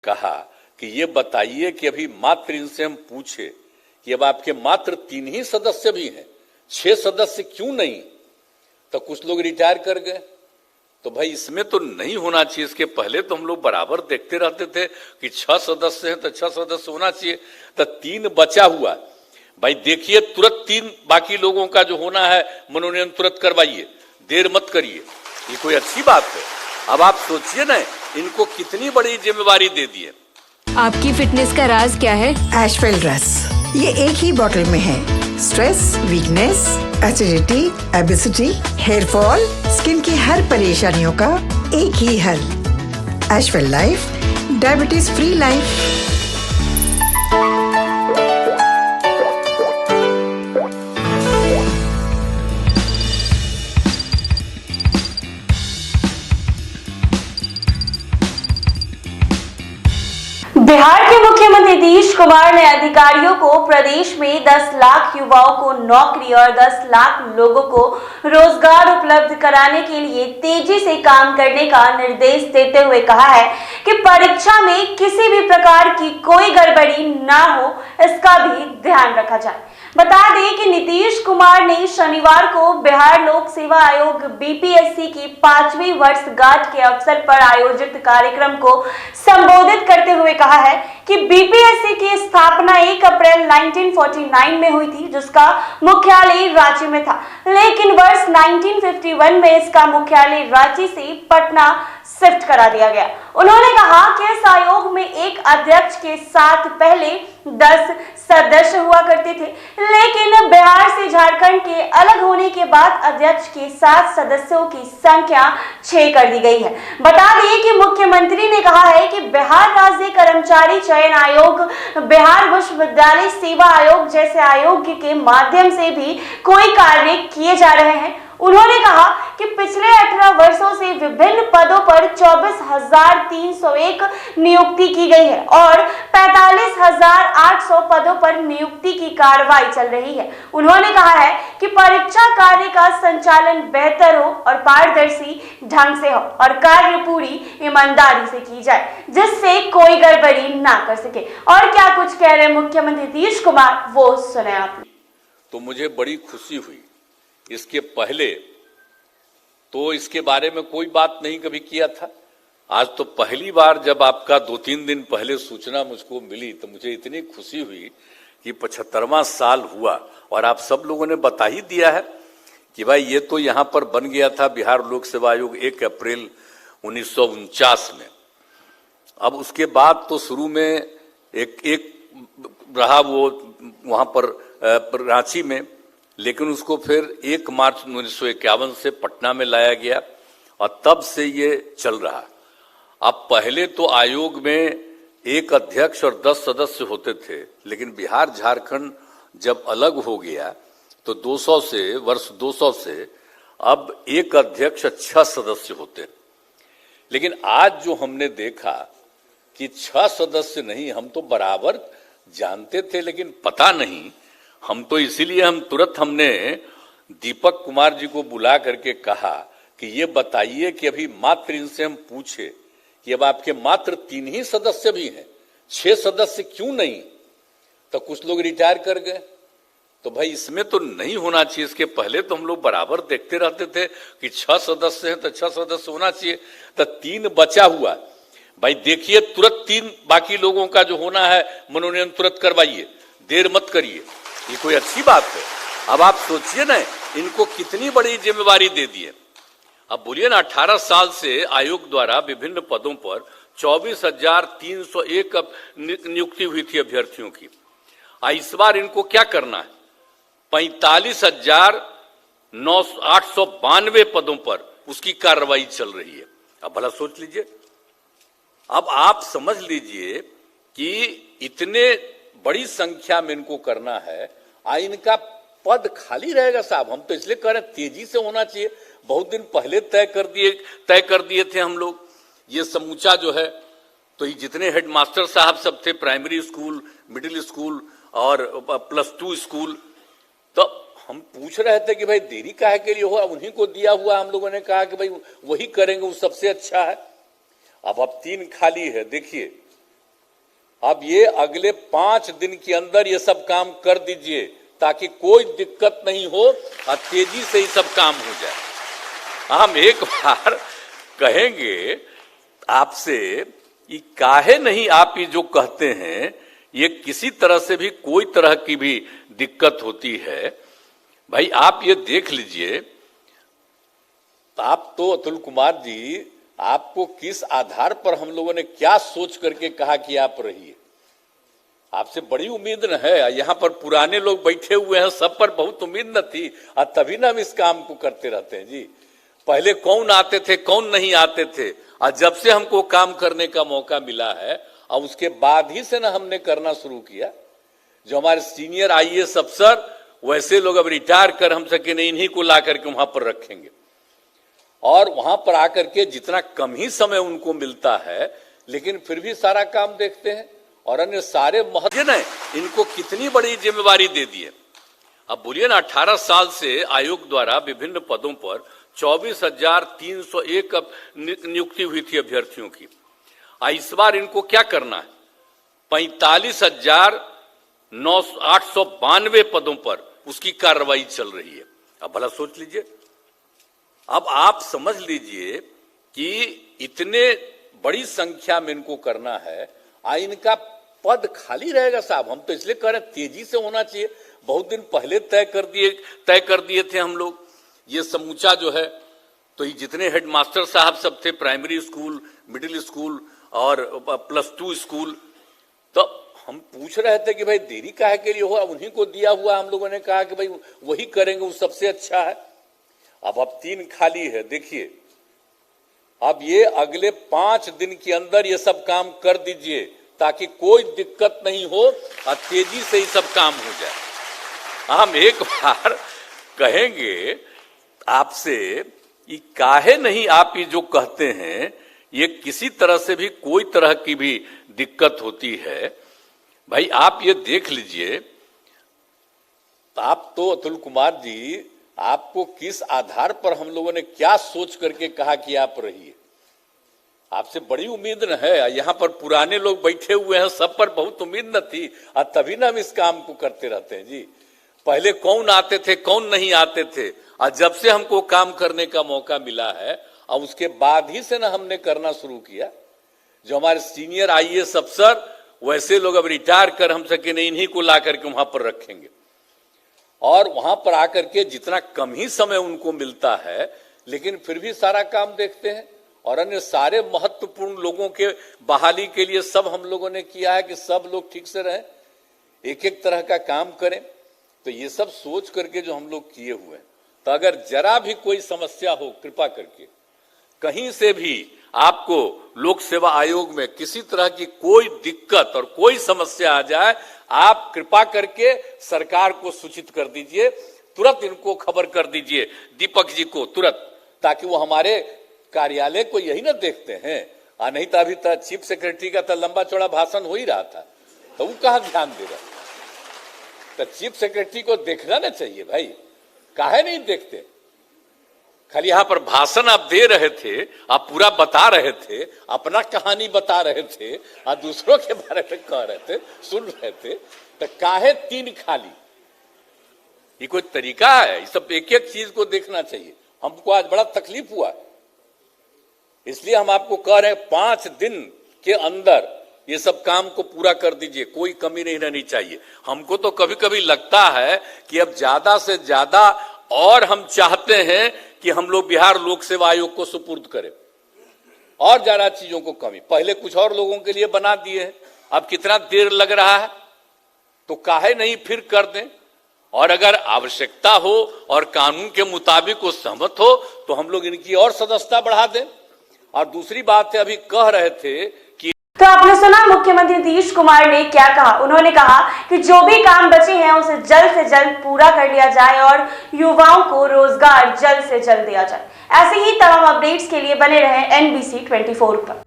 कहा कि ये बताइए कि अभी मात्र इनसे हम पूछे कि अब आपके मात्र 3 ही सदस्य भी हैं, 6 सदस्य क्यों नहीं? तो कुछ लोग रिटायर कर गए। तो भाई इसमें तो नहीं होना चाहिए। इसके पहले तो हम लोग बराबर देखते रहते थे कि 6 सदस्य हैं तो 6 सदस्य होना चाहिए। तो 3 बचा हुआ, भाई देखिए तुरंत 3 बाकी लोगों का जो होना है मनोनयन तुरंत करवाइए, देर मत करिए। ये कोई अच्छी बात है? अब आप सोचिए ना, इनको कितनी बड़ी जिम्मेवारी दे दी है। आपकी फिटनेस का राज क्या है? एशवेल रस, ये एक ही बोतल में है। Stress, weakness, acidity, obesity, hair fall, skin की हर परेशानियों का एक ही हल। एशवेल life, diabetes free life. Bihar के मुख्यमंत्री नीतीश कुमार ने अधिकारियों को प्रदेश में 10 लाख युवाओं को नौकरी और 10 लाख लोगों को रोजगार उपलब्ध कराने के लिए तेजी से काम करने का निर्देश देते हुए कहा है कि परीक्षा में किसी भी प्रकार की कोई गड़बड़ी ना हो, इसका भी ध्यान रखा जाए। बता दें कि नीतीश कुमार ने शनिवार को बिहार लोक सेवा आयोग बीपीएससी की 5वीं वर्षगांठ के अवसर पर आयोजित कार्यक्रम को संबोधित करते हुए कहा है कि बीपीएससी की स्थापना 1 अप्रैल 1949 में हुई थी, जिसका मुख्यालय रांची में था, लेकिन वर्ष 1951 में इसका मुख्यालय रांची से पटना शिफ्ट करा दिया गया। उन्होंने कहा कि इस आयोग में एक अध्यक्ष के साथ पहले 10 सदस्य हुआ करते थे, लेकिन बिहार से झारखंड के अलग होने के बाद अध्यक्ष के साथ सदस्यों की संख्या 6 कर दी गई है। बता दें कि मुख्यमंत्री ने कहा है कि बिहार राज्य कर्मचारी चयन आयोग, बिहार विश्वविद्यालय सेवा आयोग जैसे आयोग के माध्यम से भी कोई कार्य किए जा रहे हैं। उन्होंने कहा कि पिछले 18 वर्षों से विभिन्न पदों पर 24,301 नियुक्ति की गई है और 45,800 पदों पर नियुक्ति की कार्रवाई चल रही है। उन्होंने कहा है कि परीक्षा कार्य का संचालन बेहतर हो और पारदर्शी ढंग से हो और कार्य पूरी ईमानदारी से की जाए, जिससे कोई गड़बड़ी ना कर सके। और क्या कुछ कह रहे मुख्यमंत्री नीतीश कुमार, वो सुने आप। तो मुझे बड़ी खुशी हुई। इसके पहले तो इसके बारे में कोई बात नहीं कभी किया था। आज तो पहली बार जब आपका 2-3 दिन पहले सूचना मुझको मिली तो मुझे इतनी खुशी हुई कि 75वां साल हुआ और आप सब लोगों ने बता ही दिया है कि भाई ये तो यहाँ पर बन गया था बिहार लोक सेवा आयोग 1 अप्रैल 1949 में। अब उसके बाद तो शुरू में एक रहा वो वहाँ पर रांची में, लेकिन उसको फिर 1 मार्च 1951 से पटना में लाया गया और तब से ये चल रहा। अब पहले तो आयोग में 1 अध्यक्ष और 10 सदस्य होते थे, लेकिन बिहार झारखंड जब अलग हो गया तो वर्ष 200 से अब 1 अध्यक्ष 6 सदस्य होते। लेकिन आज जो हमने देखा कि 6 सदस्य नहीं, हम तो बराबर जानते थे लेकिन पता नहीं। हम तो इसीलिए हमने दीपक कुमार जी को बुला करके कहा कि ये बताइए कि अभी मात्र इनसे हम पूछे कि अब आपके मात्र 3 ही सदस्य भी हैं, 6 सदस्य क्यों नहीं? तो कुछ लोग रिटायर कर गए। तो भाई इसमें तो नहीं होना चाहिए। इसके पहले तो हम लोग बराबर देखते रहते थे कि 6 सदस्य हैं तो 6 सदस्य होना चाहिए। तो 3 बचा हुआ, भाई देखिए तुरंत 3 बाकी लोगों का जो होना है मनोनयन तुरंत करवाइए, देर मत करिए। ये कोई अच्छी बात है? अब आप सोचिए ना, इनको कितनी बड़ी जिम्मेवारी दे दी है। अब बोलिए ना, 18 साल से आयोग द्वारा विभिन्न पदों पर 24,301 नियुक्ति हुई थी अभ्यर्थियों की। इस बार इनको क्या करना है? 45,892 पदों पर उसकी कार्रवाई चल रही है। अब भला सोच लीजिए। अब आप समझ लीजिए कि इतने बड़ी संख्या में इनको करना है, इनका पद खाली रहेगा साहब। हम तो इसलिए कह रहे हैं तेजी से होना चाहिए। बहुत दिन पहले तय कर दिए थे हम लोग ये समूचा जो है। तो ये जितने हेडमास्टर साहब सब थे, प्राइमरी स्कूल, मिडिल स्कूल और +2 स्कूल, तो हम पूछ रहे थे कि भाई देरी काहे के लिए हुआ? उन्हीं को दिया हुआ। हम लोगों ने कहा कि भाई वही करेंगे, वो सबसे अच्छा है। अब 3 खाली है। देखिए अब ये अगले 5 दिन के अंदर ये सब काम कर दीजिए ताकि कोई दिक्कत नहीं हो और तेजी से ये सब काम हो जाए। हम एक बार कहेंगे आपसे, ये काहे नहीं आप ये जो कहते हैं, ये किसी तरह से भी कोई तरह की भी दिक्कत होती है, भाई आप ये देख लीजिए। आप तो अतुल कुमार जी, आपको किस आधार पर हम लोगों ने क्या सोच करके कहा कि आप रहिए? आपसे बड़ी उम्मीद न है। यहाँ पर पुराने लोग बैठे हुए हैं, सब पर बहुत उम्मीद न थी, और तभी ना हम इस काम को करते रहते हैं जी। पहले कौन आते थे, कौन नहीं आते थे, और जब से हमको काम करने का मौका मिला है, और उसके बाद ही से ना हमने करना शुरू किया। जो हमारे सीनियर आईएएस अफसर, वैसे लोग अब रिटायर कर हम सके नहीं, इन्हीं को ला करके वहां पर रखेंगे, और वहां पर आकर के जितना कम ही समय उनको मिलता है, लेकिन फिर भी सारा काम देखते हैं, और अन्य सारे महत्व ने इनको कितनी बड़ी जिम्मेवारी दे दी है। अब बोलिए ना, 18 साल से आयोग द्वारा विभिन्न पदों पर 24,301 नियुक्ति हुई थी अभ्यर्थियों की। इस बार इनको क्या करना है? 45,892 पदों पर उसकी कार्रवाई चल रही है। अब भला सोच लीजिए, अब आप समझ लीजिए कि इतने बड़ी संख्या में इनको करना है, इनका पद खाली रहेगा साहब। हम तो इसलिए कह रहे हैं तेजी से होना चाहिए। बहुत दिन पहले तय कर दिए थे हम लोग ये समूचा जो है। तो ये जितने हेडमास्टर साहब सब थे, प्राइमरी स्कूल, मिडिल स्कूल और +2 स्कूल, तो हम पूछ रहे थे कि भाई देरी काहे के लिए हुआ? उन्हीं को दिया हुआ, हम लोगों ने कहा कि भाई वही करेंगे, वो सबसे अच्छा है। अब 3 खाली है। देखिए, अब ये अगले 5 दिन के अंदर ये सब काम कर दीजिए ताकि कोई दिक्कत नहीं हो और तेजी से ये सब काम हो जाए। हम एक बार कहेंगे आपसे, ये काहे नहीं आप ये जो कहते हैं, ये किसी तरह से भी कोई तरह की भी दिक्कत होती है, भाई आप ये देख लीजिए। आप तो अतुल कुमार जी, आपको किस आधार पर हम लोगों ने क्या सोच करके कहा कि आप रहिए? आपसे बड़ी उम्मीद न है। यहाँ पर पुराने लोग बैठे हुए हैं, सब पर बहुत उम्मीद न थी, और तभी ना हम इस काम को करते रहते हैं जी। पहले कौन आते थे, कौन नहीं आते थे, और जब से हमको काम करने का मौका मिला है, और उसके बाद ही से ना हमने करना शुरू किया। जो हमारे सीनियर आईएएस अफसर, वैसे लोग अब रिटायर कर हम सके नहीं, इन्हीं को ला करके वहां पर रखेंगे, और वहां पर आकर के जितना कम ही समय उनको मिलता है, लेकिन फिर भी सारा काम देखते हैं, और अन्य सारे महत्वपूर्ण लोगों के बहाली के लिए सब हम लोगों ने किया है कि सब लोग ठीक से रहें, एक एक तरह का काम करें। तो ये सब सोच करके जो हम लोग किए हुए हैं, तो अगर जरा भी कोई समस्या हो, कृपा करके कहीं से भी आपको लोक सेवा आयोग में किसी तरह की कोई दिक्कत और कोई समस्या आ जाए, आप कृपा करके सरकार को सूचित कर दीजिए, तुरंत इनको खबर कर दीजिए, दीपक जी को तुरंत, ताकि वो हमारे कार्यालय को यही ना देखते हैं। नहीं तो अभी तक चीफ सेक्रेटरी का तो लंबा चौड़ा भाषण हो ही रहा था, तो वो कहाँ ध्यान दे रहा? तो चीफ सेक्रेटरी को देखना ना चाहिए भाई, काहे नहीं देखते? खाली यहाँ पर भाषण आप दे रहे थे, आप पूरा बता रहे थे, अपना कहानी बता रहे थे, और दूसरों के बारे में कह रहे थे, सुन रहे थे, तो काहे 3 खाली? ये कोई तरीका है? ये सब एक एक चीज को देखना चाहिए। हमको आज बड़ा तकलीफ हुआ, इसलिए हम आपको कह रहे हैं 5 दिन के अंदर ये सब काम को पूरा कर दीजिए, कोई कमी नहीं रहनी चाहिए। हमको तो कभी कभी लगता है कि अब ज्यादा से ज्यादा, और हम चाहते हैं कि हम लोग बिहार लोक सेवा आयोग को सुपुर्द करें, और ज्यादा चीजों को कमी पहले कुछ और लोगों के लिए बना दिए हैं, अब कितना देर लग रहा है, तो काहे नहीं फिर कर दें। और अगर आवश्यकता हो और कानून के मुताबिक वो सहमत हो, तो हम लोग इनकी और सदस्यता बढ़ा दें। और दूसरी बात है, अभी कह रहे थे कि, तो आपने सुना मुख्यमंत्री नीतीश कुमार ने क्या कहा। उन्होंने कहा कि जो भी काम बचे हैं उसे जल्द से जल्द पूरा कर लिया जाए और युवाओं को रोजगार जल्द से जल्द दिया जाए। ऐसे ही तमाम अपडेट्स के लिए बने रहें NBC 24 पर।